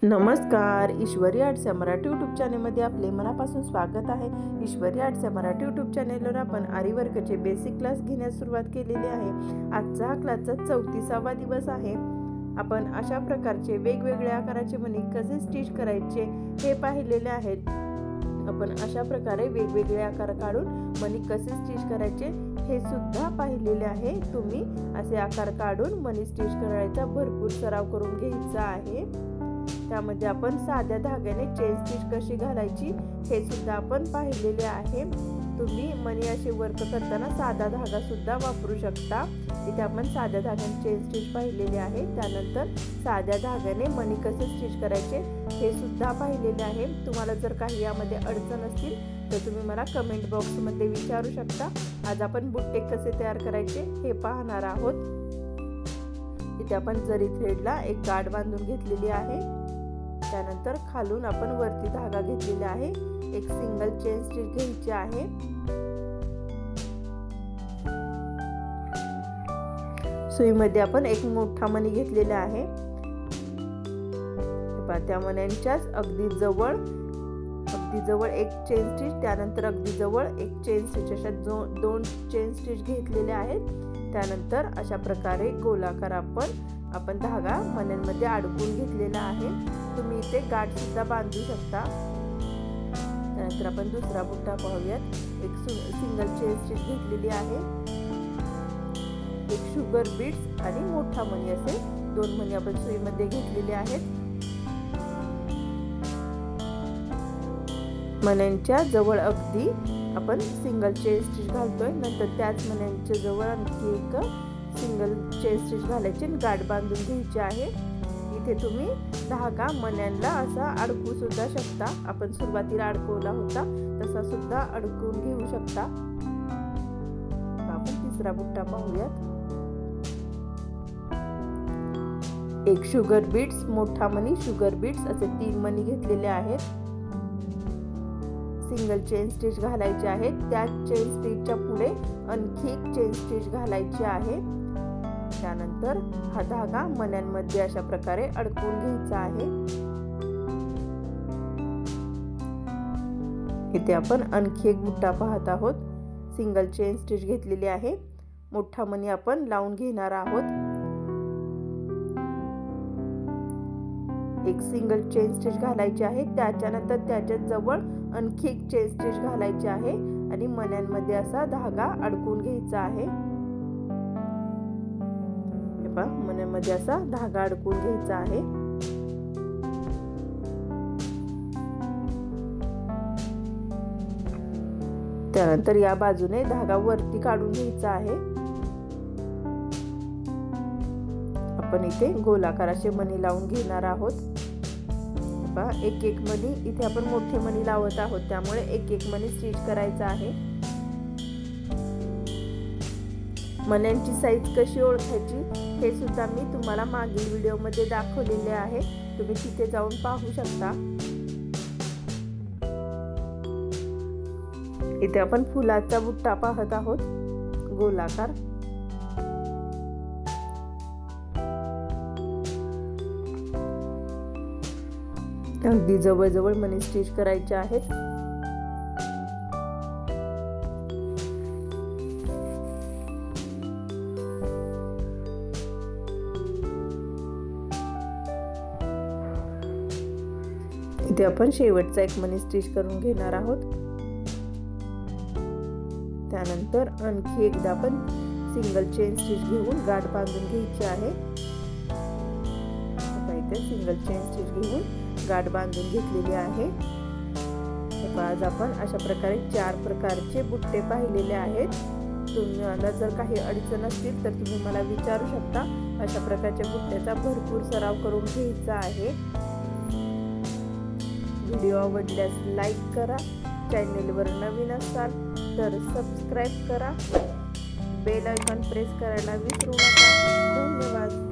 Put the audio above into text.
नमस्कार, ईश्वरी आर्ट्स या मराठी यूट्यूब चॅनलमध्ये आपले मनापासून स्वागत आहे। ईश्वरी आर्ट्स या मराठी यूट्यूब चॅनलवर आपण आरी वर्कचे बेसिक क्लास घेण्यास सुरुवात केलेली आहे। आजचा हा क्लासचा 34वा दिवस आहे। आपण अशा प्रकारचे वेगवेगळ्या आकाराचे मणी कसे स्टिच करायचे हे पाहिलेले आहेत। आपण अशा प्रकारे वेगवेगळे आकार काढून मणी कसे स्टिच करायचे हे सुद्धा पाहिलेले आहे। तुम्ही असे आकार काढून मणी स्टिच करायचा भरपूर सराव करून घ्यायचा आहे। त्यामध्ये आपण साध्या धाग्याने चेन स्टिच कशी घालायची हे सुद्धा आपण पाहिलेले आहे। तुम्ही मणी असे वर्क करताना साधा धागा सुद्धा वापरू शकता। इथे आपण साध्या धाग्याने चेन स्टिच पाहिलेले आहे। त्यानंतर साध्या धाग्याने मणी कसे स्टिच करायचे हे सुद्धा पाहिलेले आहे। तुम्हाला जर काही यामध्ये अडचण असतील तर तुम्ही मला कमेंट बॉक्समध्ये विचारू शकता। आज आपण बुट्टे कसे तयार करायचे हे पाहणार आहोत। इथे आपण जरी थ्रेडला एक गाठ बांधून घेतलेली आहे। त्यानंतर खालून आपण वरती धागा घेतलेला आहे। एक सिंगल चेन स्टिच घ्यायची आहे। सुईमध्ये आपण एक मोठा मणी घेतलेला आहे। त्या मण्यांच्याच अगदी जवळ एक चेन स्टिच, त्यानंतर अगदी जवळ एक चेन स्टिच, अशा दोन चेन स्टिच घेतलेले आहेत। त्यानंतर अशा प्रकारे गोलाकार आपण धागा मण्यांमध्ये अडकून घेतलेला आहे। तुम्ही इथे गाठ सुद्धा बांधू शकता। त्यानंतर आपण दुसरा बुट्टा पाहूयात। एक सिंगल चेन स्टिच घेतलेली आहे। एक शुगर बीड्स आणि मोठा मणी असे दोन मणी आपण सुईमध्ये घेतलेले आहेत। मण्यांच्या जवळ अगदी आपण सिंगल चेन स्टिच घालतोय। नंतर त्याच मण्यांच्या जवळ आणखी एक सिंगल चेन स्टिच घालायची आणि गाठ बांधून घ्यायची आहे। इथे तुम्ही धागा मण्यांना असा अडकू सुद्धा शकता। आपण सुरुवातीला अडकवला होता तसा सुद्धा अडकवून घेऊ शकता। आपण तिसरा बुट्टा पाहूयात। एक शुगर बीड्स, मोठा मणी, शुगर बीड्स असे 3 मणी घेतलेले आहेत। सिंगल चेन स्टिच घालायचे आहे। त्या चेन स्टिचच्या पुढे आणखी एक चेन स्टिच घालायची आहे। त्यानंतर हा धागा मण्यांमध्ये अशा प्रकारे अडकवून घ्यायचा आहे। इथे आपण आणखी एक बुट्टा पाहत आहोत। सिंगल चेन स्टिच घेतलेली आहे। मोठा मणी आपण लावून घेणार आहोत। एक सिंगल चेन स्टिच घालायची आहे। त्याच्यानंतर त्याच्या जवळ आणखी एक चेन स्टिच घालायची आहे आणि मण्यांमध्ये असा धागा अडकवून घ्यायचा आहे। मण्यांमध्ये असा धागा अडकवून घ्यायचा आहे। त्यानंतर या बाजूने धागा वरती काढून घ्यायचा आहे। आपण इथे गोलाकार असे मणी लावून घेणार आहोत। एक एक मणी इथे आपण मोठे मणी लावत आहोत, त्यामुळे एक एक मणी स्टिच करायचा आहे। मण्यांची साईज कशी ओळखायची हे सुद्धा मी तुम्हाला मागील व्हिडिओ मध्ये दाखवलेले आहे। तुम्ही तिथे जाऊन पाहू शकता। इथे आपण फुलाचा बुट्टा पाहत आहोत, गोलाकार। अगदी जवळ मणी स्टिच करायचे आहेत। इथे आपण शेवटचा एक मणी स्टिच करून घेणार आहोत। त्यानंतर आणखी एकदा आपण सिंगल चेन स्टिच घेऊन गाठ बांधून घ्यायची आहे। इथे सिंगल चेन स्टिच घेऊन गाठ बांधून घेतलेली आहे। आज आपण अशा प्रकारे 4 प्रकारचे बुट्टे पाहिलेले आहेत। तुम्हाला जर काही अडचण असतील तर तुम्ही मला विचारू शकता। अशा प्रकारच्या बुट्ट्याचा भरपूर सराव करून घ्यायचा आहे। व्हिडिओ आवडल्यास लाईक करा। चॅनलवर नवीन असाल तर सबस्क्राईब करा। बेल आयकॉन प्रेस करायला विसरू नका। धन्यवाद।